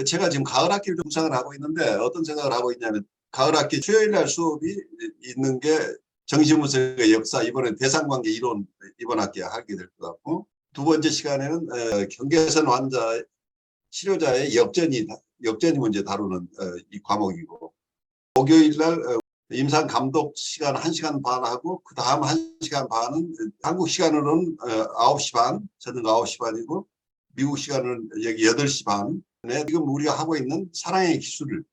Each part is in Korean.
제가 지금 가을 학기를 구상을 하고 있는데 어떤 생각을 하고 있냐면 가을 학기 수요일 날 수업이 있는 게 정신분석의 역사, 이번엔 대상관계 이론 이번 학기에 하게 될 것 같고, 두 번째 시간에는 경계선 환자 치료자의 역전이 문제 다루는 이 과목이고, 목요일 날 임상 감독 시간 1시간 반 하고 그 다음 1시간 반은 한국 시간으로는 9시 반, 저녁 9시 반이고 미국 시간은 여기 8시 반에 지금 우리가 하고 있는 사랑의 기술을,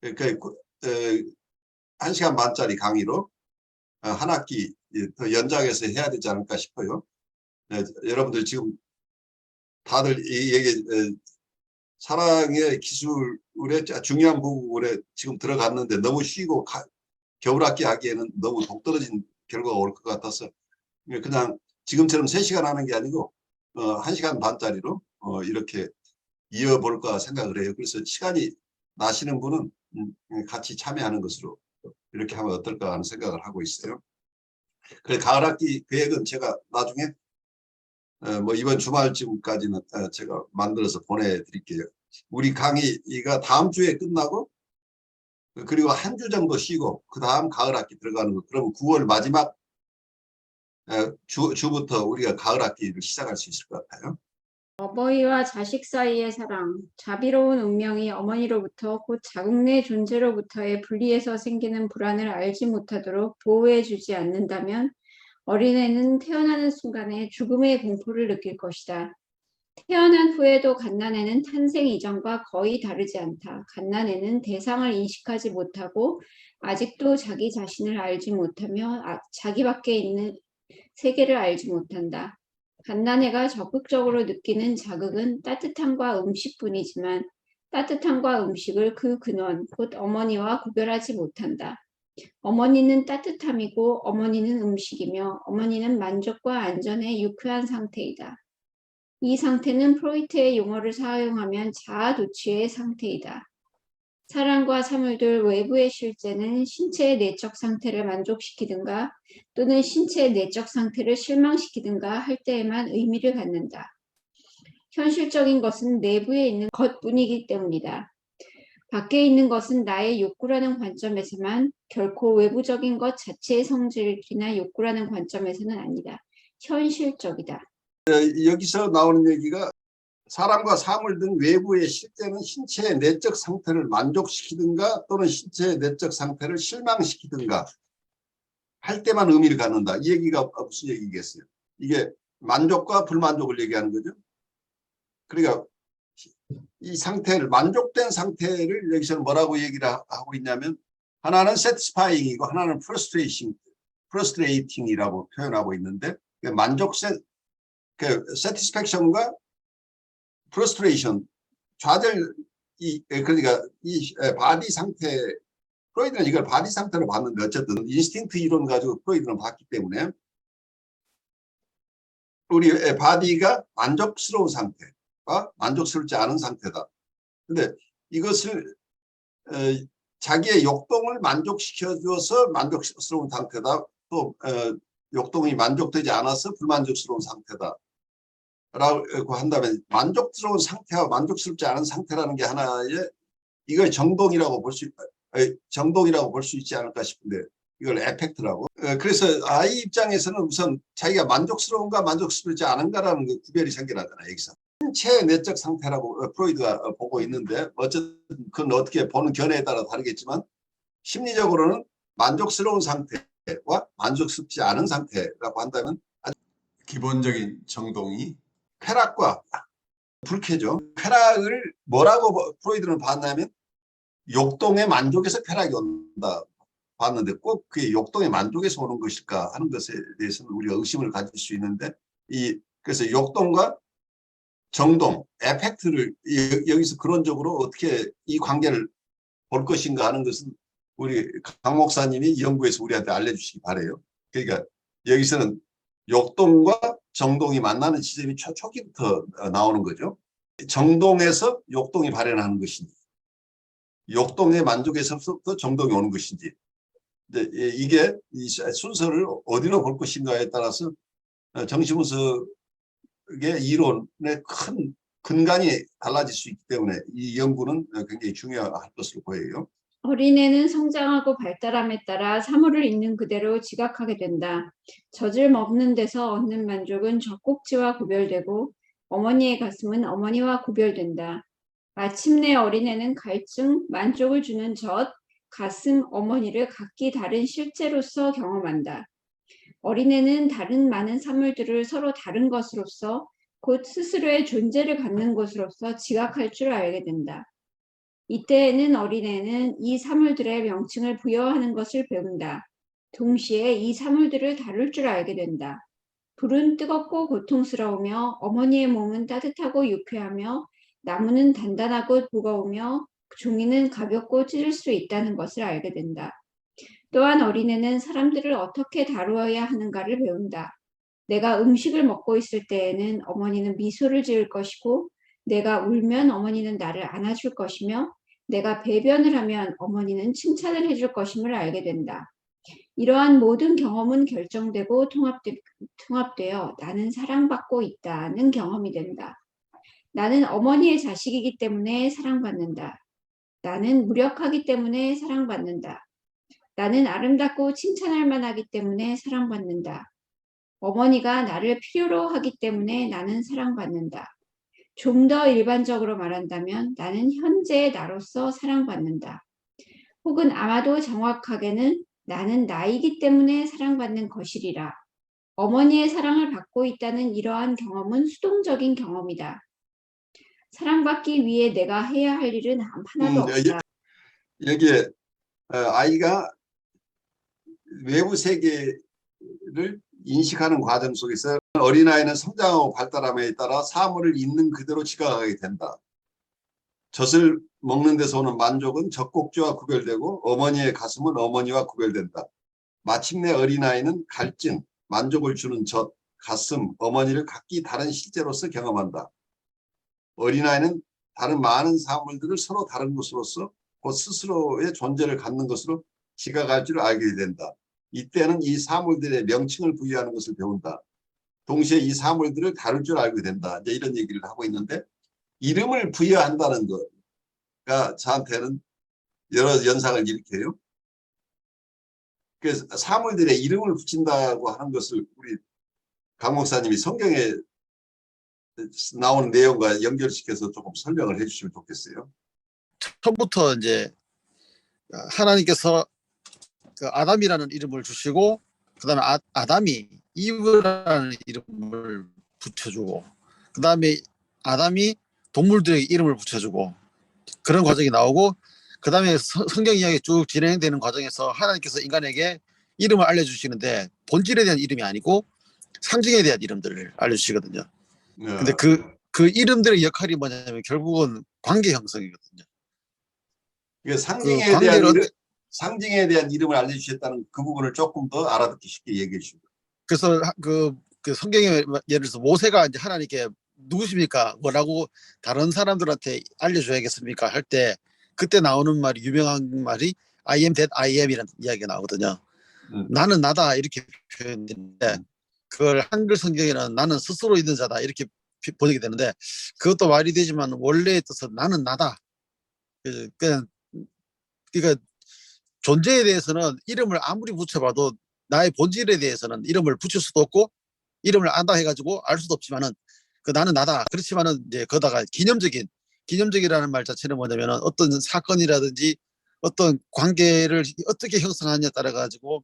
그러니까 1시간 반짜리 강의로 한 학기 더 연장해서 해야 되지 않을까 싶어요. 여러분들 지금 다들 이 얘기 사랑의 기술의 중요한 부분에 지금 들어갔는데 너무 쉬고 겨울 학기 하기에는 너무 동떨어진 결과가 올 것 같아서 그냥 지금처럼 3시간 하는 게 아니고 1시간 반짜리로 이렇게 이어볼까 생각을 해요. 그래서 시간이 나시는 분은 같이 참여하는 것으로 이렇게 하면 어떨까 하는 생각을 하고 있어요. 그래서 가을 학기 계획은 제가 나중에 뭐 이번 주말쯤까지는 제가 만들어서 보내드릴게요. 우리 강의가 다음 주에 끝나고 그리고 한 주 정도 쉬고 그 다음 가을 학기 들어가는 거. 그러면 9월 마지막 주부터 우리가 가을 학기를 시작할 수 있을 것 같아요. 어버이와 자식 사이의 사랑, 자비로운 운명이 어머니로부터 곧 자국 내 존재로부터의 분리에서 생기는 불안을 알지 못하도록 보호해주지 않는다면 어린애는 태어나는 순간에 죽음의 공포를 느낄 것이다. 태어난 후에도 갓난애는 탄생 이전과 거의 다르지 않다. 갓난애는 대상을 인식하지 못하고 아직도 자기 자신을 알지 못하며 자기 밖에 있는 세계를 알지 못한다. 갓난애가 적극적으로 느끼는 자극은 따뜻함과 음식뿐이지만 따뜻함과 음식을 그 근원, 곧 어머니와 구별하지 못한다. 어머니는 따뜻함이고 어머니는 음식이며 어머니는 만족과 안전의 유쾌한 상태이다. 이 상태는 프로이트의 용어를 사용하면 자아도취의 상태이다. 사랑과 사물들 외부의 실제는 신체의 내적 상태를 만족시키든가 또는 신체의 내적 상태를 실망시키든가 할 때에만 의미를 갖는다. 현실적인 것은 내부에 있는 것뿐이기 때문이다. 밖에 있는 것은 나의 욕구라는 관점에서만, 결코 외부적인 것 자체의 성질이나 욕구라는 관점에서는 아니다. 현실적이다. 여기서 나오는 얘기가 사람과 사물 등 외부의 실제는 신체의 내적 상태를 만족시키든가 또는 신체의 내적 상태를 실망시키든가 할 때만 의미를 갖는다. 이 얘기가 무슨 얘기겠어요? 이게 만족과 불만족을 얘기하는 거죠. 그러니까 이 상태를, 만족된 상태를 여기서는 뭐라고 얘기를 하고 있냐면, 하나는 satisfying이고 하나는 frustrating이라고 표현하고 있는데, satisfaction과 frustration, 그러니까 이 바디 상태, 프로이드는 이걸 바디 상태로 봤는데 어쨌든 인스팅트 이론 가지고 프로이드는 봤기 때문에 우리 바디가 만족스러운 상태와 만족스럽지 않은 상태다. 근데 이것을 자기의 욕동을 만족시켜줘서 만족스러운 상태다. 또 욕동이 만족되지 않아서 불만족스러운 상태다. 라고 한다면 만족스러운 상태와 만족스럽지 않은 상태라는 게 하나의, 이걸 정동이라고 볼 수 있지 않을까 싶은데 이걸 에펙트라고. 그래서 아이 입장에서는 우선 자기가 만족스러운가 만족스럽지 않은가라는 그 구별이 생겨나잖아요. 여기서 신체 내적 상태라고 프로이드가 보고 있는데, 어쨌든 그건 어떻게 보는 견해에 따라 다르겠지만 심리적으로는 만족스러운 상태와 만족스럽지 않은 상태라고 한다면 아주 기본적인 정동이 쾌락과 불쾌죠. 쾌락을 뭐라고 프로이드는 봤냐면 욕동의 만족에서 쾌락이 온다 봤는데, 꼭 그게 욕동의 만족에서 오는 것일까 하는 것에 대해서는 우리가 의심을 가질 수 있는데, 그래서 욕동과 정동, 에펙트를 여기서 그론적으로 어떻게 이 관계를 볼 것인가 하는 것은 우리 강 목사님이 연구해서 우리한테 알려주시기 바래요. 그러니까 여기서는 욕동과 정동이 만나는 지점이 초기부터 나오는 거죠. 정동에서 욕동이 발현하는 것인지, 욕동의 만족에서부터 정동이 오는 것인지, 이게 이 순서를 어디로 볼 것인가에 따라서 정신분석의 이론의 큰 근간이 달라질 수 있기 때문에 이 연구는 굉장히 중요할 것으로 보여요. 어린애는 성장하고 발달함에 따라 사물을 있는 그대로 지각하게 된다. 젖을 먹는 데서 얻는 만족은 젖꼭지와 구별되고 어머니의 가슴은 어머니와 구별된다. 마침내 어린애는 갈증, 만족을 주는 젖, 가슴, 어머니를 각기 다른 실제로서 경험한다. 어린애는 다른 많은 사물들을 서로 다른 것으로서 곧 스스로의 존재를 갖는 것으로서 지각할 줄 알게 된다. 이때에는 어린애는 이 사물들의 명칭을 부여하는 것을 배운다. 동시에 이 사물들을 다룰 줄 알게 된다. 불은 뜨겁고 고통스러우며 어머니의 몸은 따뜻하고 유쾌하며 나무는 단단하고 무거우며 종이는 가볍고 찢을 수 있다는 것을 알게 된다. 또한 어린애는 사람들을 어떻게 다루어야 하는가를 배운다. 내가 음식을 먹고 있을 때에는 어머니는 미소를 지을 것이고 내가 울면 어머니는 나를 안아줄 것이며 내가 배변을 하면 어머니는 칭찬을 해줄 것임을 알게 된다. 이러한 모든 경험은 결정되고 통합되어 나는 사랑받고 있다는 경험이 된다. 나는 어머니의 자식이기 때문에 사랑받는다. 나는 무력하기 때문에 사랑받는다. 나는 아름답고 칭찬할 만하기 때문에 사랑받는다. 어머니가 나를 필요로 하기 때문에 나는 사랑받는다. 좀 더 일반적으로 말한다면 나는 현재의 나로서 사랑받는다. 혹은 아마도 정확하게는 나는 나이기 때문에 사랑받는 것이리라. 어머니의 사랑을 받고 있다는 이러한 경험은 수동적인 경험이다. 사랑받기 위해 내가 해야 할 일은 하나도 없다. 여기에 아이가 외부 세계를 인식하는 과정 속에서 어린아이는 성장하고 발달함에 따라 사물을 있는 그대로 지각하게 된다. 젖을 먹는 데서 오는 만족은 젖꼭지와 구별되고 어머니의 가슴은 어머니와 구별된다. 마침내 어린아이는 갈증, 만족을 주는 젖, 가슴, 어머니를 각기 다른 실제로서 경험한다. 어린아이는 다른 많은 사물들을 서로 다른 것으로서 곧 스스로의 존재를 갖는 것으로 지각할 줄 알게 된다. 이때는 이 사물들의 명칭을 부여하는 것을 배운다. 동시에 이 사물들을 다룰 줄 알게 된다. 이제 이런 얘기를 하고 있는데 이름을 부여한다는 거가 저한테는 여러 연상을 일으켜요. 그래서 사물들의 이름을 붙인다고 하는 것을 우리 강 목사님이 성경에 나오는 내용과 연결시켜서 조금 설명을 해주시면 좋겠어요. 처음부터 이제 하나님께서 그 아담이라는 이름을 주시고 그다음에 아담이 이브라는 이름을 붙여주고 그다음에 아담이 동물들에게 이름을 붙여주고 그런 과정이 나오고 그다음에 성경 이야기 쭉 진행되는 과정에서 하나님께서 인간에게 이름을 알려주시는데 본질에 대한 이름이 아니고 상징에 대한 이름들을 알려주시거든요. 근데 그 이름들의 역할이 뭐냐면 결국은 관계 형성이거든요. 상징에 대한 이름을 알려주셨다는 그 부분을 조금 더 알아듣기 쉽게 얘기해 주시죠. 그래서 그 성경에 예를 들어서 모세가 이제 하나님께 누구십니까? 뭐라고 다른 사람들한테 알려줘야겠습니까? 할 때 그때 나오는 말이 유명한 말이 I am that I am이라는 이야기가 나오거든요. 나는 나다 이렇게 표현되는데 그걸 한글 성경에는 나는 스스로 있는 자다 이렇게 번역이 되는데 그것도 말이 되지만 원래의 뜻은 나는 나다. 그러니까 존재에 대해서는 이름을 아무리 붙여봐도 나의 본질에 대해서는 이름을 붙일 수도 없고 이름을 안다 해가지고 알 수도 없지만은 그 나는 나다. 그렇지만은 이제 거다가 기념적이라는 말 자체는 뭐냐면은 어떤 사건이라든지 어떤 관계를 어떻게 형성하느냐에 따라 가지고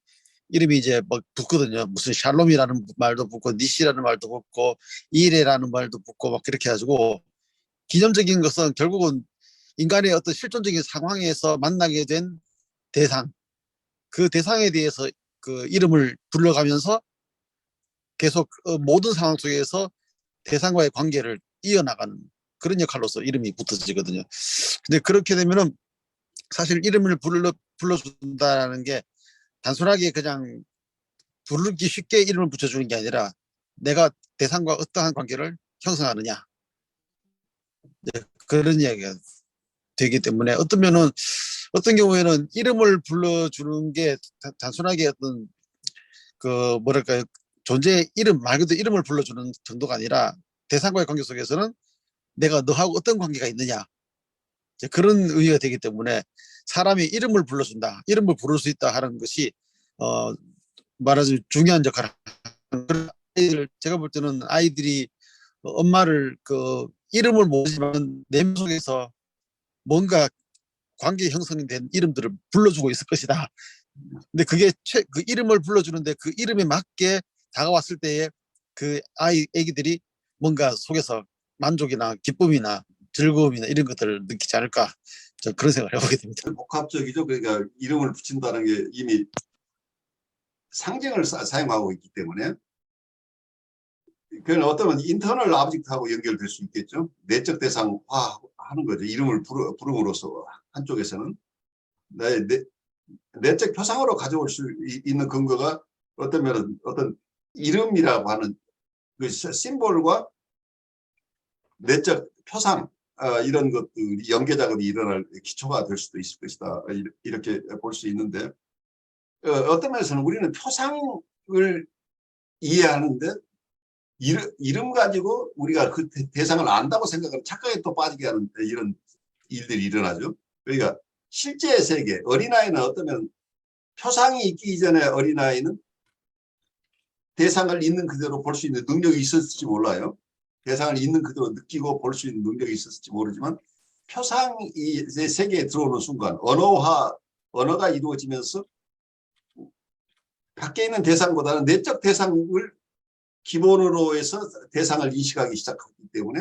이름이 이제 뭐 붙거든요. 무슨 샬롬이라는 말도 붙고 니시라는 말도 붙고 이레라는 말도 붙고 막 그렇게 해가지고 기념적인 것은 결국은 인간의 어떤 실존적인 상황에서 만나게 된 대상, 그 대상에 대해서 그 이름을 불러가면서 계속 모든 상황 속에서 대상과의 관계를 이어나가는 그런 역할로서 이름이 붙어지거든요. 근데 그렇게 되면은 사실 이름을 불러준다는 게 단순하게 그냥 부르기 쉽게 이름을 붙여주는 게 아니라 내가 대상과 어떠한 관계를 형성하느냐. 그런 이야기가 되기 때문에 어떤 경우에는 이름을 불러주는 게 단순하게 어떤 그 존재의 이름 말 그대로 이름을 불러주는 정도가 아니라 대상과의 관계 속에서는 내가 너하고 어떤 관계가 있느냐. 이제 그런 의미가 되기 때문에 사람이 이름을 불러준다. 이름을 부를 수 있다 하는 것이 말하자면 중요한 역할을 하는 그런 아이들, 제가 볼 때는 아이들이 엄마를 그 이름을 모르지만 내면 속에서 뭔가 관계 형성이 된 이름들을 불러주고 있을 것이다. 근데 그게 그 이름을 불러주는데 그 이름에 맞게 다가왔을 때에 그 애기들이 뭔가 속에서 만족이나 기쁨이나 즐거움이나 이런 것들을 느끼지 않을까. 저 그런 생각을 해보게 됩니다. 복합적이죠. 그러니까 이름을 붙인다는 게 이미 상징을 사용하고 있기 때문에 그건 어떤 인터널 아브젝트하고 연결될 수 있겠죠. 내적 대상화 하는 거죠. 이름을 부름으로써 한쪽에서는 내적 표상으로 가져올 수 있는 근거가 어떤 이름이라고 하는 그 심볼과 내적 표상 이런 것들이 연계 작업이 일어날 기초가 될 수도 있을 것이다. 이렇게 볼 수 있는데 어떤 면에서는 우리는 표상을 이해하는데 이름 가지고 우리가 그 대상을 안다고 생각하면 착각에 또 빠지게 하는 이런 일들이 일어나죠. 그러니까 실제 세계, 어린아이는 어떠면 표상이 있기 이전에 어린아이는 대상을 있는 그대로 볼 수 있는 능력이 있었을지 몰라요. 대상을 있는 그대로 느끼고 볼 수 있는 능력이 있었을지 모르지만 표상이 세계에 들어오는 순간 언어가 이루어지면서 밖에 있는 대상보다는 내적 대상을 기본으로 해서 대상을 인식하기 시작하기 때문에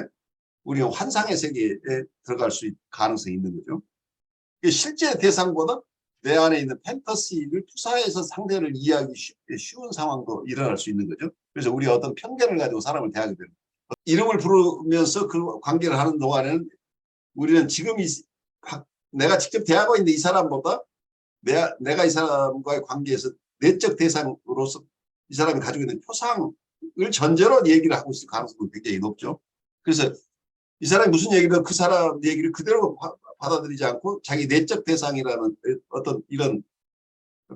우리는 환상의 세계에 들어갈 수 있는 가능성이 있는 거죠. 실제 대상보다 내 안에 있는 판타시를 투사해서 상대를 이해하기 쉬운 상황도 일어날 수 있는 거죠. 그래서 우리가 어떤 편견을 가지고 사람을 대하게 됩니다. 이름을 부르면서 그 관계를 하는 동안에는 우리는 지금 내가 직접 대하고 있는 이 사람보다 내가 이 사람과의 관계에서 내적 대상으로서 이 사람이 가지고 있는 표상을 전제로 얘기를 하고 있을 가능성이 굉장히 높죠. 그래서 이 사람이 무슨 얘기를 그 사람 얘기를 그대로 받아들이지 않고 자기 내적 대상이라는 어떤 이런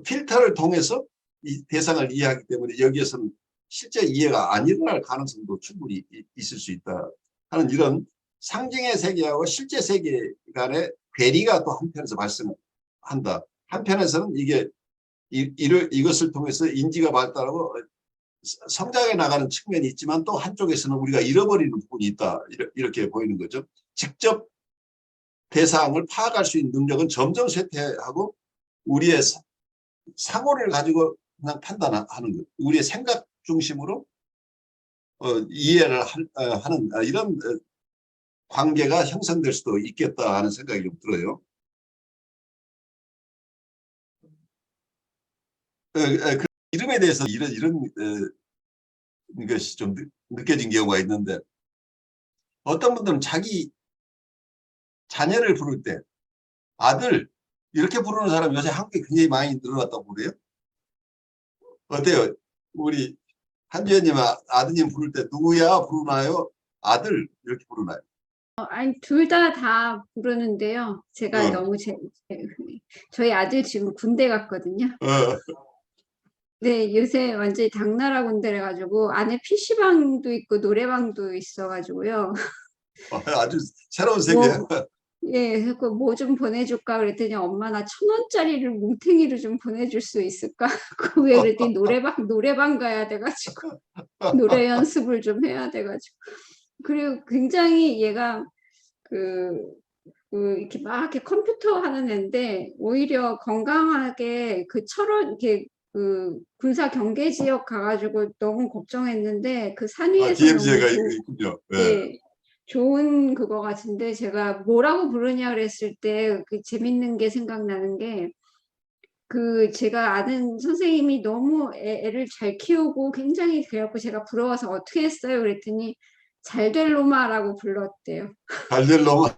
필터를 통해서 이 대상을 이해하기 때문에 여기에서는 실제 이해가 안 일어날 가능성도 충분히 있을 수 있다 하는 이런 상징의 세계하고 실제 세계 간의 괴리가 또 한편에서 발생한다. 한편에서는 이것을 통해서 인지가 발달하고 성장해 나가는 측면이 있지만 또 한쪽에서는 우리가 잃어버리는 부분이 있다. 이렇게 보이는 거죠. 직접 대상을 파악할 수 있는 능력은 점점 쇠퇴하고 우리의 상호를 가지고 그냥 판단하는 것. 우리의 생각 중심으로 이해를 하는 이런 관계가 형성될 수도 있겠다 하는 생각이 좀 들어요. 그 이름에 대해서 이런 것이 좀 느껴진 경우가 있는데 어떤 분들은 자기 자녀를 부를 때 아들 이렇게 부르는 사람 요새 한국에 굉장히 많이 늘어났다고 그래요. 어때요? 우리 한지연님 아드님 부를 때 누구야 부르나요? 아들 이렇게 부르나요? 아니, 둘 다 부르는데요. 제가 너무 저희 아들 지금 군대 갔거든요. 네, 요새 완전히 당나라 군대래 가지고 안에 PC방도 있고 노래방도 있어가지고요. 아주 새로운 세계야. 예, 그래서 뭐 좀 보내줄까 그랬더니 엄마 나 1,000원짜리를 뭉탱이로 좀 보내줄 수 있을까? 왜 그랬더니 노래방 가야 돼가지고 노래 연습을 좀 해야 돼가지고 그리고 굉장히 얘가 이렇게 막 이렇게 컴퓨터 하는 애인데 오히려 건강하게 이렇게 군사 경계 지역 가가지고 너무 걱정했는데 그 산 위에서 DMZ가 너무 있군요. 예, 좋은 그거 같은데 제가 뭐라고 부르냐 그랬을 때 재밌는 게 생각나는 게 제가 아는 선생님이 너무 애를 잘 키우고 굉장히 그래갖고 제가 부러워서 어떻게 했어요 그랬더니 잘될 놈아라고 불렀대요. 잘될 놈아.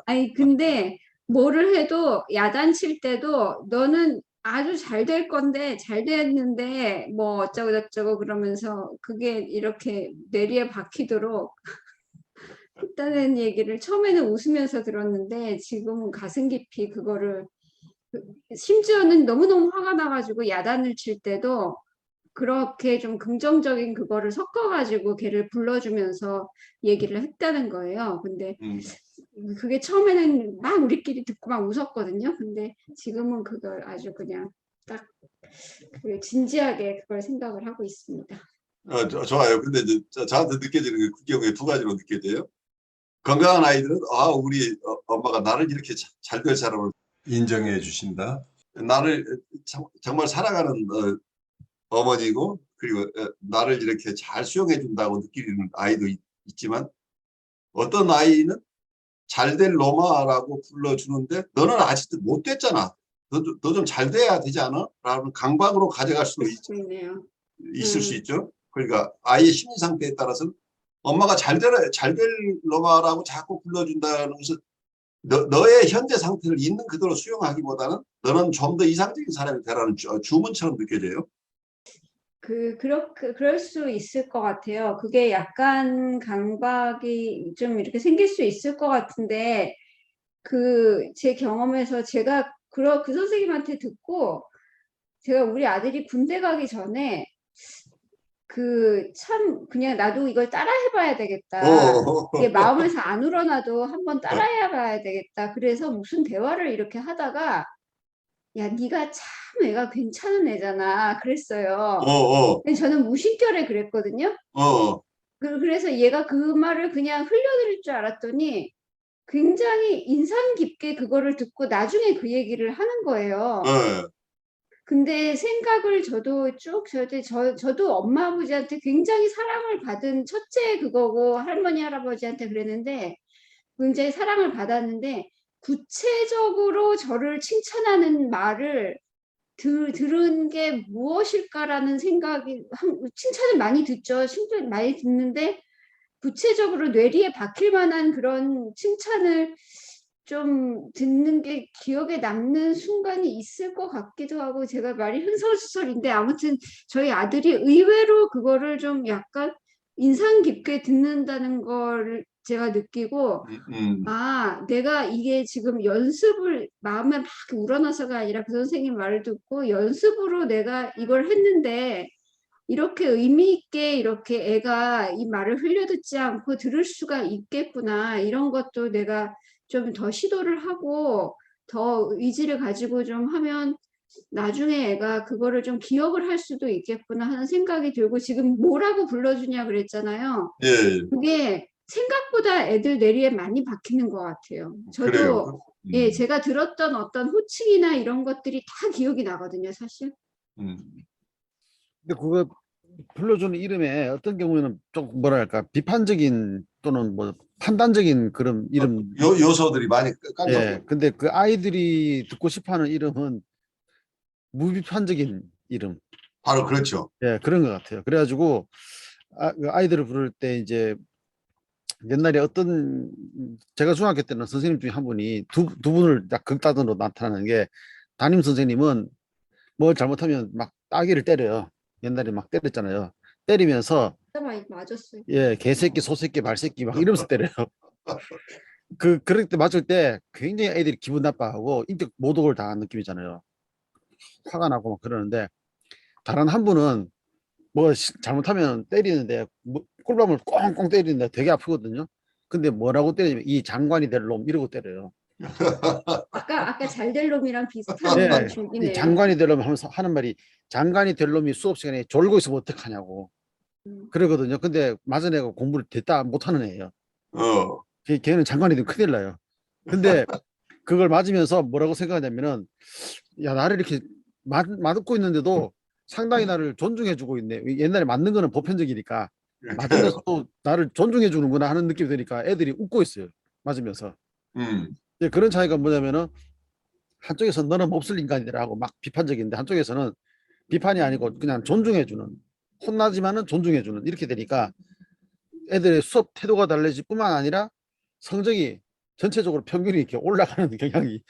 아니 근데 뭐를 해도 야단칠 때도 너는 아주 잘 될 건데 잘 됐는데 뭐 어쩌고 저쩌고 그러면서 그게 이렇게 뇌리에 박히도록 했다는 얘기를 처음에는 웃으면서 들었는데 지금은 가슴 깊이 그거를 심지어는 너무너무 화가 나가지고 야단을 칠 때도 그렇게 좀 긍정적인 그거를 섞어가지고 걔를 불러주면서 얘기를 했다는 거예요. 근데 음. 그게 처음에는 막 우리끼리 듣고 막 웃었거든요. 근데 지금은 그걸 아주 그냥 딱 그 진지하게 그걸 생각을 하고 있습니다. 좋아요. 근데 이제 저한테 느껴지는 게 그 경우에 두 가지로 느껴져요. 건강한 아이들은 우리 엄마가 나를 이렇게 잘 될 사람을 인정해 주신다. 나를 정말 사랑하는 어머니고, 그리고 나를 이렇게 잘 수용해 준다고 느끼는 아이도 있지만, 어떤 아이는 잘될 로마라고 불러주는데 너는 아직도 못 됐잖아. 너 좀 잘 돼야 되지 않아? 라는 강박으로 가져갈 수도 좋네요. 있을 수 있죠. 그러니까 아이의 심리 상태에 따라서는 엄마가 잘될 로마라고 자꾸 불러준다는 것은 너의 현재 상태를 있는 그대로 수용하기보다는 너는 좀 더 이상적인 사람이 되라는 주문처럼 느껴져요. 그럴 수 있을 것 같아요. 그게 약간 강박이 좀 이렇게 생길 수 있을 것 같은데, 제 경험에서 제가 그 선생님한테 듣고, 제가 우리 아들이 군대 가기 전에, 참, 그냥 나도 이걸 따라 해봐야 되겠다. 이게 마음에서 안 우러나도 한번 따라 해봐야 되겠다. 그래서 무슨 대화를 이렇게 하다가, 야, 네가 참 애가 괜찮은 애잖아. 그랬어요. 근데 저는 무심결에 그랬거든요. 그래서 얘가 그 말을 그냥 흘려들을 줄 알았더니 굉장히 인상 깊게 그거를 듣고 나중에 그 얘기를 하는 거예요. 근데 생각을 저도 엄마 아버지한테 굉장히 사랑을 받은 첫째 그거고 할머니 할아버지한테 그랬는데 굉장히 사랑을 받았는데 구체적으로 저를 칭찬하는 말을 들은 게 무엇일까라는 생각이 칭찬을 많이 듣죠. 칭찬 많이 듣는데 구체적으로 뇌리에 박힐 만한 그런 칭찬을 좀 듣는 게 기억에 남는 순간이 있을 것 같기도 하고 제가 말이 흥설수설인데 아무튼 저희 아들이 의외로 그거를 좀 약간 인상 깊게 듣는다는 걸 제가 느끼고 내가 이게 지금 연습을 마음에 막 우러나서가 아니라 그 선생님 말을 듣고 연습으로 내가 이걸 했는데 이렇게 의미 있게 이렇게 애가 이 말을 흘려듣지 않고 들을 수가 있겠구나. 이런 것도 내가 좀 더 시도를 하고 더 의지를 가지고 좀 하면 나중에 애가 그거를 좀 기억을 할 수도 있겠구나 하는 생각이 들고 지금 뭐라고 불러주냐 그랬잖아요. 그게 생각보다 애들 뇌리에 많이 박히는 것 같아요. 저도 예, 제가 들었던 어떤 호칭이나 이런 것들이 다 기억이 나거든요, 사실. 근데 그거 불러주는 이름에 어떤 경우에는 좀 뭐랄까 비판적인 또는 뭐 판단적인 그런 이름 요소들이 많이 깔려. 예, 근데 그 아이들이 듣고 싶어하는 이름은 무비판적인 이름. 바로 그렇죠. 예, 그런 것 같아요. 그래가지고 그 아이들을 부를 때 이제 옛날에 제가 중학교 때는 선생님 중에 한 분이 두 분을 딱 극단으로 나타나는 게 담임 선생님은 뭘 잘못하면 막 따귀를 때려요. 옛날에 막 때렸잖아요. 때리면서 진짜 많이 맞았어요. 예, 개새끼, 소새끼, 말새끼 막 이러면서 때려요. 그럴 때 맞을 때 굉장히 애들이 기분 나빠하고 인격 모독을 당한 느낌이잖아요. 화가 나고 막 그러는데 다른 한 분은 뭐 잘못하면 때리는데 꿀밤을 꽁꽁 때리는데 되게 아프거든요. 근데 뭐라고 때리냐면 이 장관이 될 놈 이러고 때려요. 아까 잘될 놈이랑 비슷한 예, 이 줄기네요. 장관이 될 놈 하면서 하는 말이 장관이 될 놈이 수업 시간에 졸고 있으면 어떡하냐고 그러거든요. 근데 맞은 애가 공부를 됐다 못하는 애예요. 걔는 장관이 되면 큰일 나요. 근데 그걸 맞으면서 뭐라고 생각하냐면은 야 나를 이렇게 맞고 있는데도 상당히 나를 존중해주고 있네. 옛날에 맞는 거는 보편적이니까 맞으면서도 나를 존중해주는구나 하는 느낌이 드니까 애들이 웃고 있어요. 맞으면서. 그런 차이가 뭐냐면은 한쪽에서 너는 몹쓸 인간이라 하고 막 비판적인데 한쪽에서는 비판이 아니고 그냥 존중해주는 혼나지만은 존중해주는 이렇게 되니까 애들의 수업 태도가 달라질 뿐만 아니라 성적이 전체적으로 평균이 이렇게 올라가는 경향이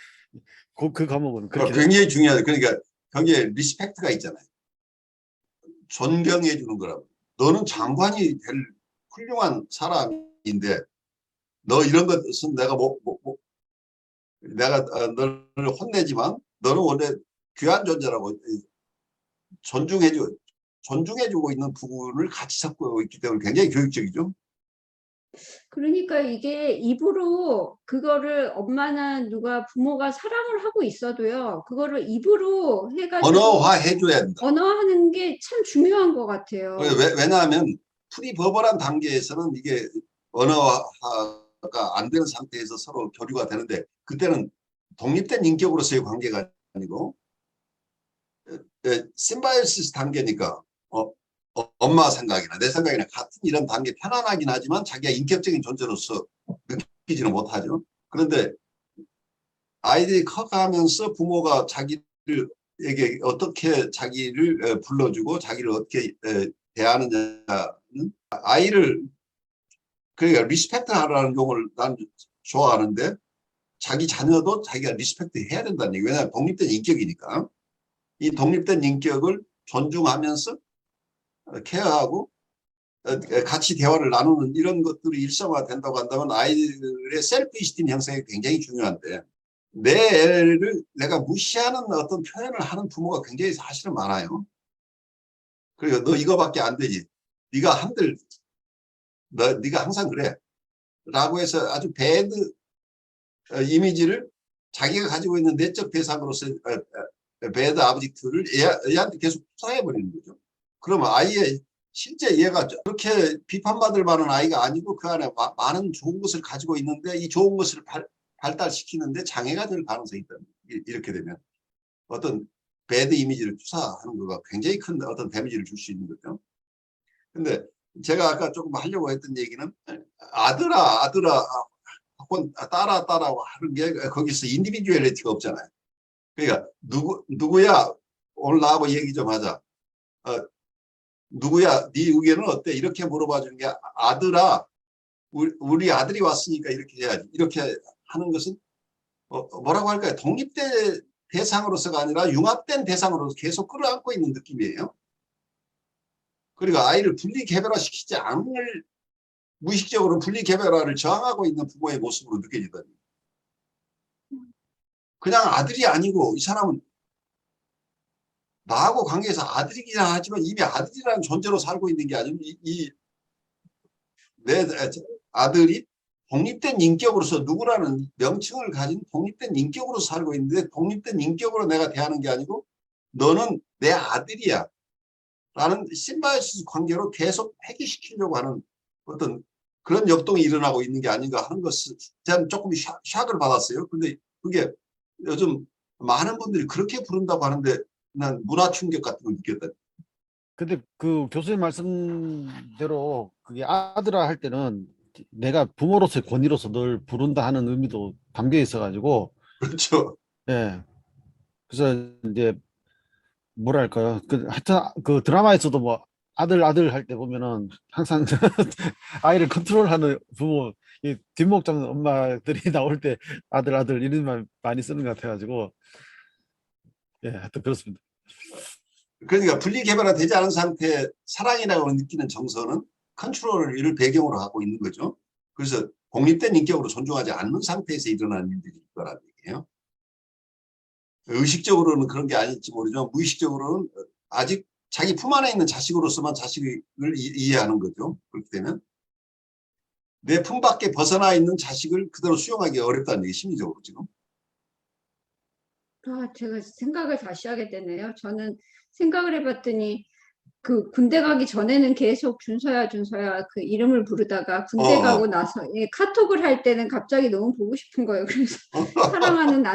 그 과목은 그렇게 굉장히 중요하죠. 그러니까 거기에 리스펙트가 있잖아요. 존경해 주는 거라고. 너는 장관이 될 훌륭한 사람인데 너 이런 것은 내가 너를 혼내지만 너는 원래 귀한 존재라고 존중해 줘. 존중해주고 있는 부분을 같이 섞고 있기 때문에 굉장히 교육적이죠. 그러니까 이게 입으로 그거를 엄마나 누가 부모가 사랑을 하고 있어도요. 그거를 입으로 해가지고 언어화 해줘야 된다. 언어하는 게 참 중요한 것 같아요. 왜냐하면 프리버벌한 단계에서는 이게 언어화가 안 되는 상태에서 서로 교류가 되는데 그때는 독립된 인격으로서의 관계가 아니고 심바이오시스 단계니까 엄마 생각이나 내 생각이나 같은 이런 단계 편안하긴 하지만 자기가 인격적인 존재로서 느끼지는 못하죠. 그런데 아이들이 커가면서 부모가 자기에게 어떻게 자기를 불러주고 자기를 어떻게 대하느냐는 아이를 그러니까 리스펙트 하라는 용어를 난 좋아하는데 자기 자녀도 자기가 리스펙트 해야 된다는 얘기. 왜냐하면 독립된 인격이니까 이 독립된 인격을 존중하면서 케어하고 같이 대화를 나누는 이런 것들이 일상화된다고 한다면 아이들의 셀프 이스팀 형성이 굉장히 중요한데 내 애를 내가 무시하는 어떤 표현을 하는 부모가 굉장히 사실은 많아요. 그리고 너 이거밖에 안 되지. 네가 한들 네가 항상 그래. 라고 해서 아주 배드 이미지를 자기가 가지고 있는 내적 대상으로서 배드 아브젝트를 애한테 계속 투사해버리는 거죠. 그러면 아이의 실제 얘가 그렇게 비판받을 만한 아이가 아니고 그 안에 많은 좋은 것을 가지고 있는데 이 좋은 것을 발달시키는데 장애가 될 가능성이 있다. 이렇게 되면 어떤 배드 이미지를 투사하는 거가 굉장히 큰 어떤 데미지를 줄 수 있는 거죠. 근데 제가 아까 조금 하려고 했던 얘기는 아들아 혹은 딸아 하는 게 거기서 인디비듀얼리티가 없잖아요. 그러니까 누구야 오늘 나하고 얘기 좀 하자. 누구야 네 의견은 어때? 이렇게 물어봐 주는 게 아들아 우리 아들이 왔으니까 이렇게 해야지. 이렇게 하는 것은 뭐라고 할까요? 독립된 대상으로서가 아니라 융합된 대상으로서 계속 끌어안고 있는 느낌이에요. 그리고 아이를 분리개별화시키지 않을 무의식적으로 분리개별화를 저항하고 있는 부모의 모습으로 느껴지더니 그냥 아들이 아니고 이 사람은 나하고 관계에서 아들이긴 하지만 이미 아들이라는 존재로 살고 있는 게 아니고 내 아들이 독립된 인격으로서 누구라는 명칭을 가진 독립된 인격으로 살고 있는데 독립된 인격으로 내가 대하는 게 아니고 너는 내 아들이야 라는 심바이오시스 관계로 계속 폐기시키려고 하는 어떤 그런 역동이 일어나고 있는 게 아닌가 하는 것을 저는 조금 샥을 받았어요. 근데 그게 요즘 많은 분들이 그렇게 부른다고 하는데 난 문화 충격 같은 걸 느꼈다. 근데 그 교수님 말씀대로 그게 아들아 할 때는 내가 부모로서의 권위로서 널 부른다 하는 의미도 담겨 있어가지고 그렇죠. 예. 그래서 이제 뭐랄까요. 하여튼 그 드라마에서도 뭐 아들 할 때 보면은 항상 아이를 컨트롤하는 부모, 이 뒷목 잡는 엄마들이 나올 때 아들 이런 말 많이 쓰는 것 같아가지고 예, 하여튼 그렇습니다. 그러니까 분리개발화 되지 않은 상태의 사랑이라고 느끼는 정서는 컨트롤을 이를 배경으로 하고 있는 거죠. 그래서 독립된 인격으로 존중하지 않는 상태에서 일어나는 일들이 있다는 얘기예요. 의식적으로는 그런 게 아닐지 모르지만 무의식적으로는 아직 자기 품 안에 있는 자식으로서만 자식을 이해하는 거죠. 그렇게 되면 내 품 밖에 벗어나 있는 자식을 그대로 수용하기 어렵다는 얘기 심리적으로 지금. 제가 생각을 다시 하게 되네요. 저는 생각을 해봤더니 그 군대 가기 전에는 계속 준서야 그 이름을 부르다가 군대 가고 나서 카톡을 할 때는 갑자기 너무 보고 싶은 거예요. 그래서 사랑하는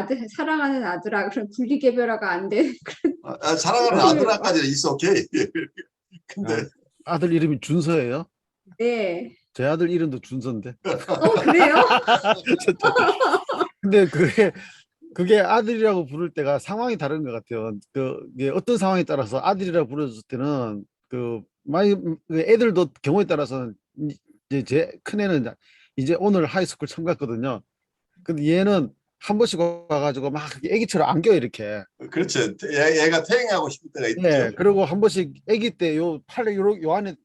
아들아 그런 분리개별화가 안 돼. 사랑하는 아들아까지는 있어 오케이. 근데 아들 이름이 준서예요? 네. 제 아들 이름도 준서인데. 그래요? 근데 그게 아들이라고 부를 때가 상황이 다른 것 같아요. 이게 어떤 상황에 따라서 아들이라고 불렀을 때는 많이 애들도 경우에 따라서는 이제 제 큰애는 이제 오늘 하이스쿨 처음 갔거든요. 근데 얘는 한 번씩 와가지고 막 애기처럼 안겨 이렇게. 그렇죠. 얘가 퇴행하고 싶을 때가 있죠. 네, 그리고 한 번씩 애기 때 요 팔에 요 안에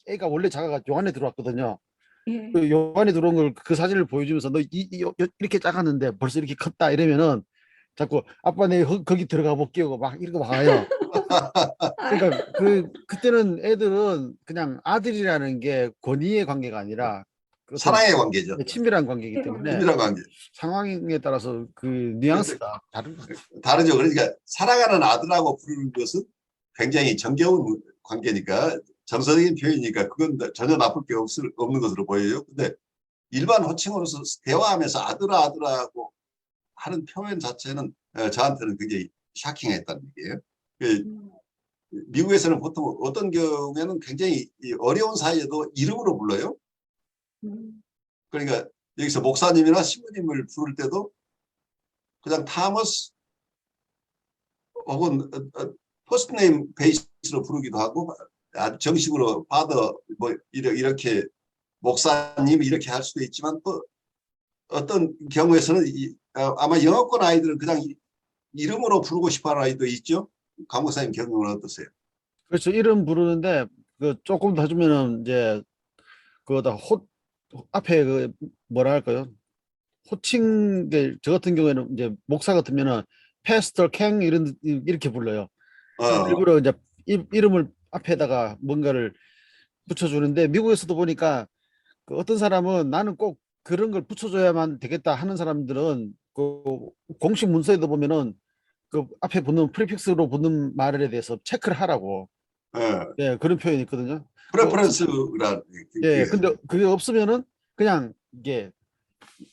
애가 원래 작아가지고 요 안에 들어왔거든요. 예. 요 안에 들어온 걸 그 사진을 보여주면서 너 이렇게 작았는데 벌써 이렇게 컸다 이러면은 자꾸 아빠 내 거기 들어가 볼게요 막 이러고 와요. 그러니까 그때는 애들은 그냥 아들이라는 게 권위의 관계가 아니라 그 어떤 사랑의 관계죠. 친밀한 관계이기 때문에 친밀한 관계. 상황에 따라서 그 그래서 뉘앙스가 다른 거죠. 다르죠. 그러니까 사랑하는 아들하고 부르는 것은 굉장히 정겨운 관계니까 정서적인 표현이니까 그건 전혀 나쁠 게 없는 것으로 보여요. 근데 일반 호칭으로서 대화하면서 아들아 아들아하고 하는 표현 자체는 저한테는 굉장히 샤킹했다는 얘기예요. 그 미국에서는 보통 어떤 경우에는 굉장히 어려운 사이에도 이름으로 불러요. 그러니까 여기서 목사님이나 신부님을 부를 때도 그냥 타머스 혹은 퍼스트 네임 베이스로 부르기도 하고 아주 정식으로 파더 뭐 이렇게 목사님 이렇게 할 수도 있지만 또 어떤 경우에서는 아마 영어권 아이들은 그냥 이름으로 부르고 싶어 하는 아이도 있죠. 강 목사님 경험은 어떠세요? 그렇죠. 이름 부르는데 그 조금 더 주면은 이제 그거다 앞에 그 뭐라 할까요? 호칭들 저 같은 경우에는 이제 목사 같으면은 패스터 캥 이렇게 불러요. 어, 일부러 이제 이름을 앞에다가 뭔가를 붙여주는데 미국에서도 보니까 그 어떤 사람은 나는 꼭 그런 걸 붙여줘야만 되겠다 하는 사람들은 그 공식 문서에도 보면은 그 앞에 붙는 프리픽스로 붙는 말에 대해서 체크를 하라고 어, 예 그런 표현이 있거든요. 프레퍼런스란 예 근데 그게 없으면은 그냥 이게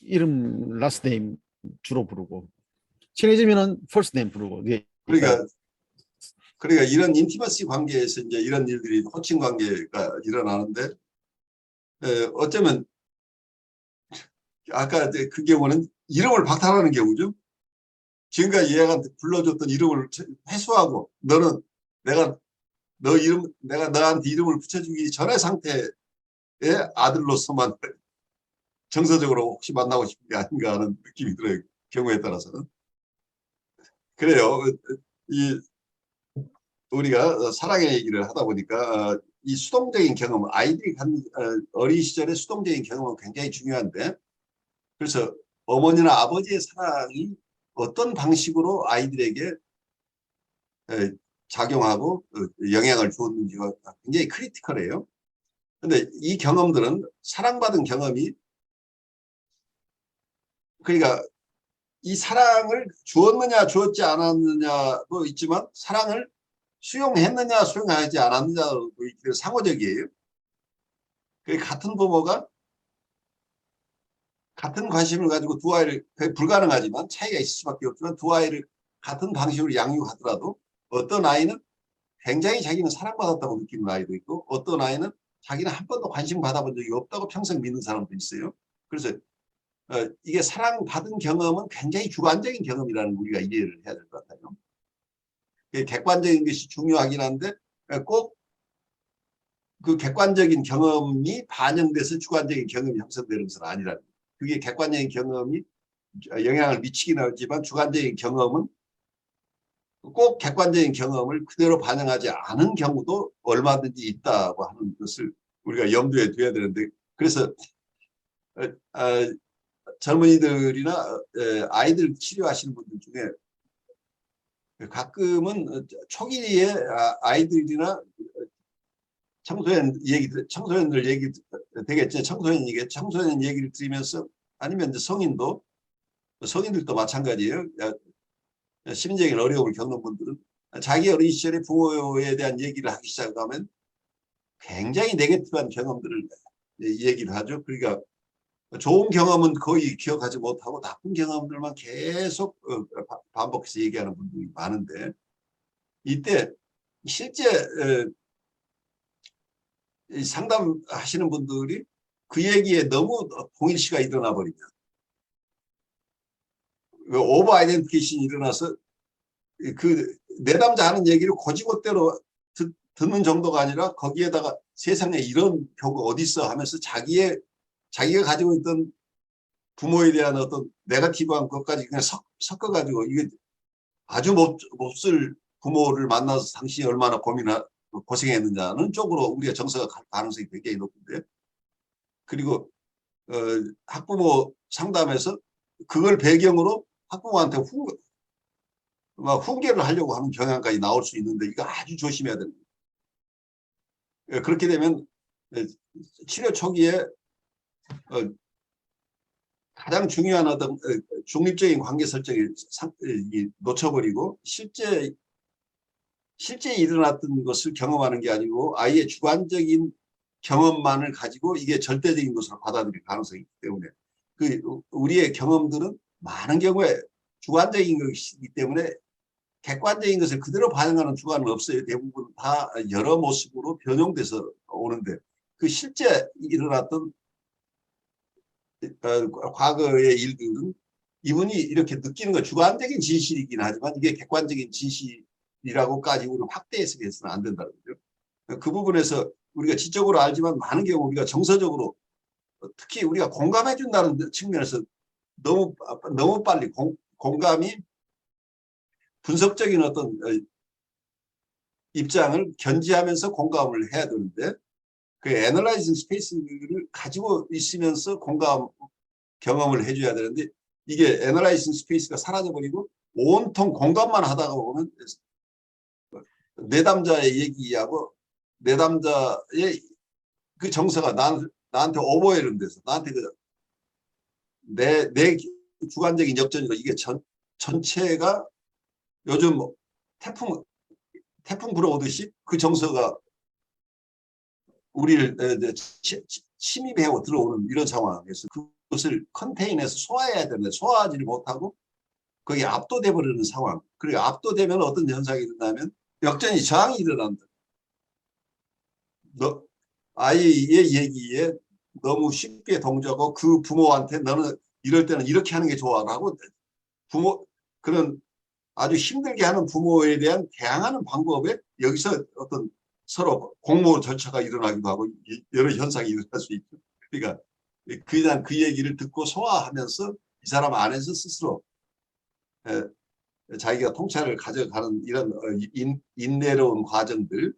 이름 라스트 네임 주로 부르고 친해지면은 퍼스트 네임 부르고 이게 있다. 그러니까 이런 인티머시 관계에서 이제 이런 일들이 호칭 관계가 일어나는데 어쩌면 아까 그 경우는 이름을 박탈하는 경우죠. 지금까지 얘가 불러줬던 이름을 회수하고 너는 내가 너한테 이름을 붙여주기 전의 상태의 아들로서만 정서적으로 혹시 만나고 싶은 게 아닌가 하는 느낌이 들어요. 경우에 따라서는. 그래요. 이 우리가 사랑의 얘기를 하다 보니까 이 수동적인 경험, 아이들이 갖는 어린 시절의 수동적인 경험은 굉장히 중요한데 그래서 어머니나 아버지의 사랑이 어떤 방식으로 아이들에게 작용하고 영향을 주었는지가 굉장히 크리티컬해요. 근데 이 경험들은 사랑받은 경험이 그러니까 이 사랑을 주었느냐 주었지 않았느냐도 있지만 사랑을 수용했느냐 수용하지 않았느냐도 상호적이에요. 같은 부모가 같은 관심을 가지고 두 아이를 불가능하지만 차이가 있을 수밖에 없지만 두 아이를 같은 방식으로 양육하더라도 어떤 아이는 굉장히 자기는 사랑받았다고 느끼는 아이도 있고 어떤 아이는 자기는 한 번도 관심 받아본 적이 없다고 평생 믿는 사람도 있어요. 그래서 이게 사랑받은 경험은 굉장히 주관적인 경험이라는 우리가 이해를 해야 될 것 같아요. 객관적인 것이 중요하긴 한데 꼭 그 객관적인 경험이 반영돼서 주관적인 경험이 형성되는 것은 아니라는 거예요. 그게 객관적인 경험이 영향을 미치긴 하지만 주관적인 경험은 꼭 객관적인 경험을 그대로 반영하지 않은 경우도 얼마든지 있다고 하는 것을 우리가 염두에 둬야 되는데 그래서 젊은이들이나 아이들 치료하시는 분들 중에 가끔은 초기에 아이들이나 청소년들 얘기 되겠죠. 청소년 얘기를 들으면서 아니면 이제 성인들도 마찬가지예요. 심리적인 어려움을 겪는 분들은 자기 어린 시절에 부모에 대한 얘기를 하기 시작하면 굉장히 네거티브한 경험들을 얘기를 하죠. 그러니까 좋은 경험은 거의 기억하지 못하고 나쁜 경험들만 계속 반복해서 얘기하는 분들이 많은데 이때 실제 상담하시는 분들이 그 얘기에 너무 동일시가 일어나 버리면 오버 아이덴티케이션이 일어나서 그 내담자 하는 얘기를 고지고대로 듣는 정도가 아니라 거기에다가 세상에 이런 경우가 어디 있어 하면서 자기가 가지고 있던 부모에 대한 어떤 네거티브한 것까지 그냥 섞어가지고 이게 아주 몹쓸 부모를 만나서 당신이 얼마나 고생했느냐는 쪽으로 우리가 정서가 갈 가능성이 굉장히 높은데 그리고 학부모 상담에서 그걸 배경으로 학부모한테 막 훈계를 하려고 하는 경향까지 나올 수 있는데 이거 아주 조심해야 됩니다. 그렇게 되면 치료 초기에 가장 중요한 어떤 중립적인 관계 설정을 놓쳐버리고 실제 일어났던 것을 경험하는 게 아니고 아이의 주관적인 경험만을 가지고 이게 절대적인 것으로 받아들일 가능성이 있기 때문에 우리의 경험들은 많은 경우에 주관적인 것이기 때문에 객관적인 것을 그대로 반영하는 주관은 없어요. 대부분 다 여러 모습으로 변형돼서 오는데 그 실제 일어났던 과거의 일들은 이분이 이렇게 느끼는 거 주관적인 진실이긴 하지만 이게 객관적인 진실이라고까지 우리는 확대 해석해서는 안 된다는 거죠. 그 부분에서 우리가 지적으로 알지만 많은 경우 우리가 정서적으로 특히 우리가 공감해 준다는 측면에서 너무 빨리 공감이 분석적인 어떤 입장을 견지하면서 공감을 해야 되는데 그 애널라이징 스페이스를 가지고 있으면서 공감 경험을 해줘야 되는데 이게 애널라이징 스페이스가 사라져버리고 온통 공감만 하다가 보면 내담자의 얘기하고 내담자의 그 정서가 나한테 오버해는 돼서 나한테 내 주관적인 역전이고 이게 전체가 요즘 태풍 불어오듯이 그 정서가 우리를 침입해오 들어오는 이런 상황에서 그것을 컨테인해서 소화해야 되는데 소화하지를 못하고 거기에 압도돼 버리는 상황. 그리고 압도되면 어떤 현상이 일어나면 역전이 저항이 일어난다. 아이의 얘기에 너무 쉽게 동조하고 그 부모한테 너는 이럴 때는 이렇게 하는 게 좋아라고 그런 아주 힘들게 하는 부모에 대한 대항하는 방법에 여기서 어떤 서로 공모 절차가 일어나기도 하고 여러 현상이 일어날 수 있죠. 그러니까 그냥 그 얘기를 듣고 소화하면서 이 사람 안에서 스스로 자기가 통찰을 가져가는 이런 인내로운 과정들이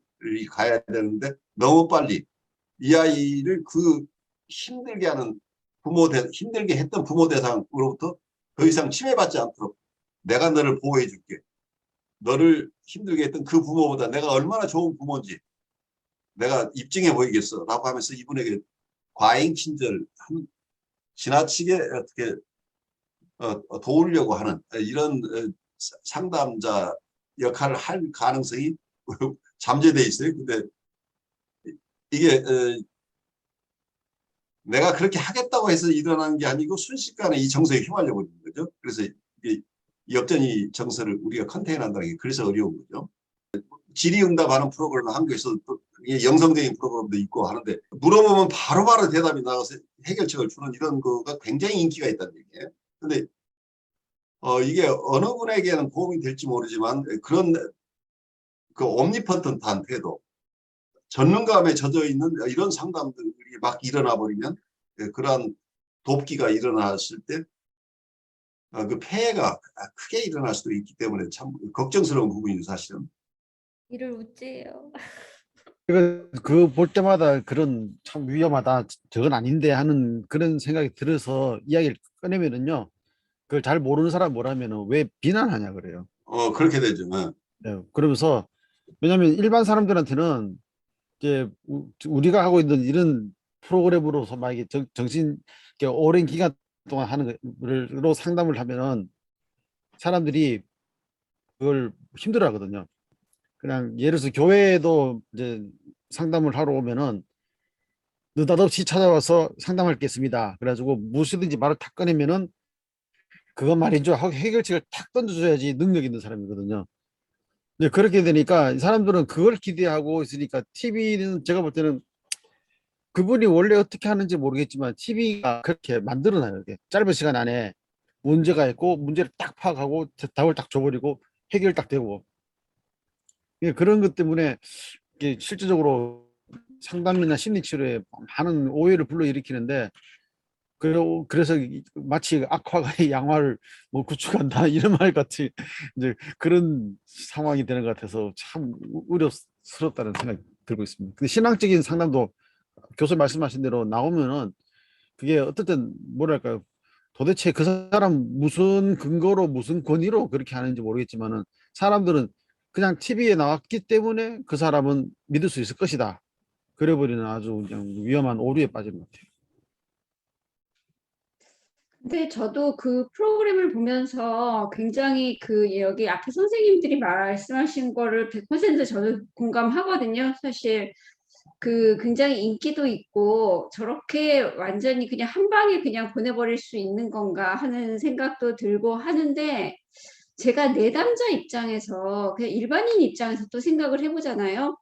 가야 되는데 너무 빨리 이 아이를 그 힘들게 하는 힘들게 했던 부모 대상으로부터 더 이상 침해받지 않도록 내가 너를 보호해 줄게. 너를 힘들게 했던 그 부모보다 내가 얼마나 좋은 부모인지 내가 입증해 보이겠어 라고 하면서 이분에게 과잉 친절 지나치게 어떻게 도우려고 하는 이런 상담자 역할을 할 가능성이 잠재돼 있어요. 근데 이게 내가 그렇게 하겠다고 해서 일어나는 게 아니고 순식간에 이 정서에 휘말려 버리는 거죠. 그래서 이게 역전이 정서를 우리가 컨테인한다는 게 그래서 어려운 거죠. 질의응답하는 프로그램 한국에서 또 영성적인 프로그램도 있고 하는데 물어보면 바로바로 대답이 나와서 해결책을 주는 이런 거가 굉장히 인기가 있다는 얘기예요. 근데 이게 어느 분에게는 도움이 될지 모르지만 그런 그 옴니펀턴트한 태도 전능감에 젖어 있는 이런 상담들이 막 일어나 버리면 그러한 돕기가 일어났을 때 그 폐해가 크게 일어날 수도 있기 때문에 참 걱정스러운 부분이죠, 사실은. 이를 우째요. 그 볼 때마다 그런 참 위험하다, 저건 아닌데 하는 그런 생각이 들어서 이야기를 꺼내면은요, 그걸 잘 모르는 사람 뭐라면은 왜 비난하냐 그래요. 그렇게 되죠. 네, 그러면서 왜냐하면 일반 사람들한테는 이제 우리가 하고 있는 이런 프로그램으로서 만약에 정신 오랜 기간 동안 하는 거로 상담을 하면은 사람들이 그걸 힘들어 하거든요. 그냥 예를 들어서 교회에도 이제 상담을 하러 오면은 느닷없이 찾아와서 상담하겠습니다. 그래가지고 무엇이든지 말을 탁 꺼내면은 그것 말이죠 하고 해결책을 탁 던져줘야지 능력 있는 사람이거든요. 근데 그렇게 되니까 이 사람들은 그걸 기대하고 있으니까 TV는 제가 볼 때는 그분이 원래 어떻게 하는지 모르겠지만 TV가 그렇게 만들어놔요. 이렇게 짧은 시간 안에 문제가 있고 문제를 딱 파악하고 답을 딱 줘버리고 해결 딱 되고 그런 것 때문에 이게 실질적으로 상담이나 심리치료에 많은 오해를 불러일으키는데 그래서 마치 악화가 양화를 뭐 구축한다 이런 말 같이 이제 그런 상황이 되는 것 같아서 참 우려스럽다는 생각이 들고 있습니다. 근데 신앙적인 상담도 교수 말씀하신 대로 나오면은 그게 어쨌든 뭐랄까요, 도대체 그 사람 무슨 근거로 무슨 권위로 그렇게 하는지 모르겠지만은 사람들은 그냥 TV에 나왔기 때문에 그 사람은 믿을 수 있을 것이다. 그래버리는 아주 그냥 위험한 오류에 빠진 것 같아요. 근데 저도 그 프로그램을 보면서 굉장히 그 여기 앞에 선생님들이 말씀하신 거를 100% 저도 공감하거든요. 사실 그 굉장히 인기도 있고 저렇게 완전히 그냥 한 방에 그냥 보내버릴 수 있는 건가 하는 생각도 들고 하는데 제가 내담자 입장에서 그냥 일반인 입장에서 또 생각을 해보잖아요.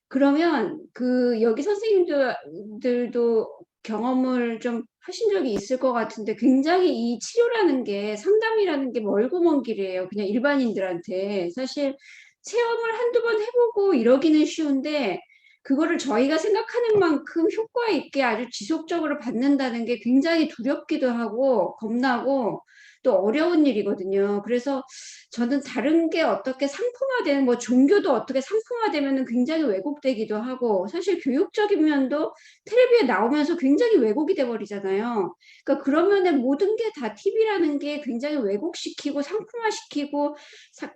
그러면 그 여기 선생님들도 경험을 좀 하신 적이 있을 것 같은데 굉장히 이 치료라는 게 상담이라는 게 멀고 먼 길이에요. 그냥 일반인들한테. 사실 체험을 한두 번 해보고 이러기는 쉬운데 그거를 저희가 생각하는 만큼 효과 있게 아주 지속적으로 받는다는 게 굉장히 두렵기도 하고 겁나고 또 어려운 일이거든요. 그래서 저는 다른 게 어떻게 상품화되는 뭐 종교도 어떻게 상품화되면은 굉장히 왜곡되기도 하고 사실 교육적인 면도 텔레비에 나오면서 굉장히 왜곡이 돼 버리잖아요. 그러니까 그러면은 모든 게 다 TV라는 게 굉장히 왜곡시키고 상품화시키고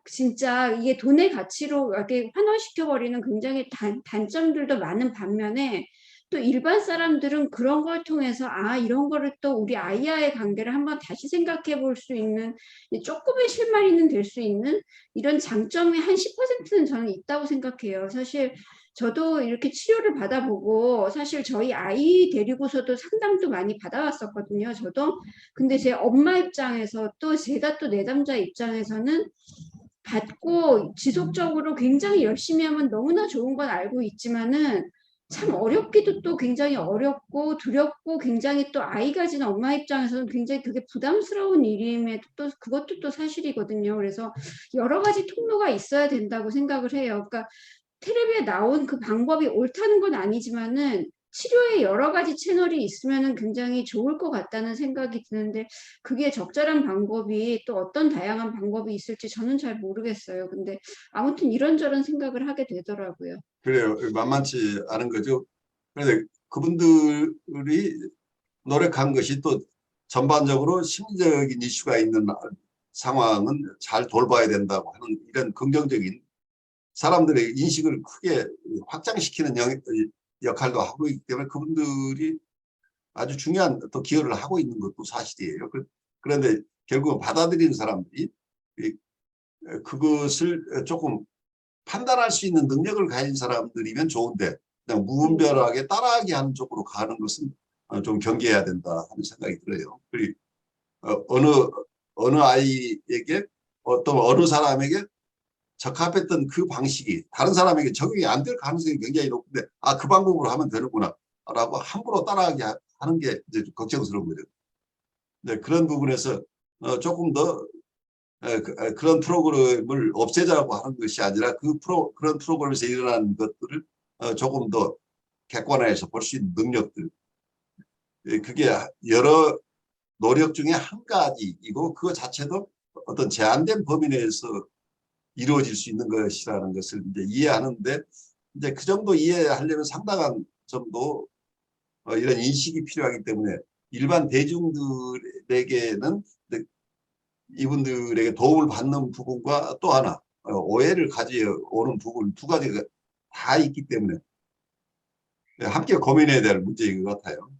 진짜 이게 돈의 가치로 이렇게 환원시켜 버리는 굉장히 단점들도 많은 반면에 또 일반 사람들은 그런 걸 통해서 아 이런 거를 또 우리 아이와의 관계를 한번 다시 생각해 볼 수 있는 조금의 실마리는 될 수 있는 이런 장점이 한 10%는 저는 있다고 생각해요. 사실 저도 이렇게 치료를 받아보고 사실 저희 아이 데리고서도 상담도 많이 받아왔었거든요. 저도. 근데 제 엄마 입장에서 또 제가 또 내담자 입장에서는 받고 지속적으로 굉장히 열심히 하면 너무나 좋은 건 알고 있지만은 참 어렵기도 또 굉장히 어렵고 두렵고 굉장히 또 아이 가진 엄마 입장에서는 굉장히 그게 부담스러운 일임에도 또 그것도 또 사실이거든요. 그래서 여러 가지 통로가 있어야 된다고 생각을 해요. 그러니까 텔레비에 나온 그 방법이 옳다는 건 아니지만은 치료에 여러 가지 채널이 있으면은 굉장히 좋을 것 같다는 생각이 드는데 그게 적절한 방법이 또 어떤 다양한 방법이 있을지 저는 잘 모르겠어요. 근데 아무튼 이런저런 생각을 하게 되더라고요. 그래요. 만만치 않은 거죠. 그런데 그분들이 노력한 것이 또 전반적으로 심리적인 이슈가 있는 상황은 잘 돌봐야 된다고 하는 이런 긍정적인 사람들의 인식을 크게 확장시키는 역할도 하고 있기 때문에 그분들이 아주 중요한 또 기여를 하고 있는 것도 사실이에요. 그런데 결국 받아들이는 사람들이 그것을 조금 판단할 수 있는 능력을 가진 사람들이면 좋은데 그냥 무분별하게 따라하게 하는 쪽으로 가는 것은 좀 경계해야 된다 하는 생각이 들어요. 그리고 어느 아이에게 어느 사람에게 적합했던 그 방식이 다른 사람에게 적용이 안 될 가능성이 굉장히 높은데 아, 그 방법으로 하면 되는구나 라고 함부로 따라하게 하는 게 이제 걱정스러운 거죠. 네, 그런 부분에서 조금 더 그런 프로그램을 없애자고 하는 것이 아니라 그런 프로그램에서 일어나는 것들을 조금 더 객관화해서 볼 수 있는 능력들 그게 여러 노력 중에 한 가지이고 그거 자체도 어떤 제한된 범위 내에서 이루어질 수 있는 것이라는 것을 이제 이해하는데 이제 그 정도 이해하려면 상당한 정도 이런 인식이 필요하기 때문에 일반 대중들에게는 이분들에게 도움을 받는 부분과 또 하나 오해를 가져오는 부분 두 가지가 다 있기 때문에 함께 고민해야 될 문제인 것 같아요.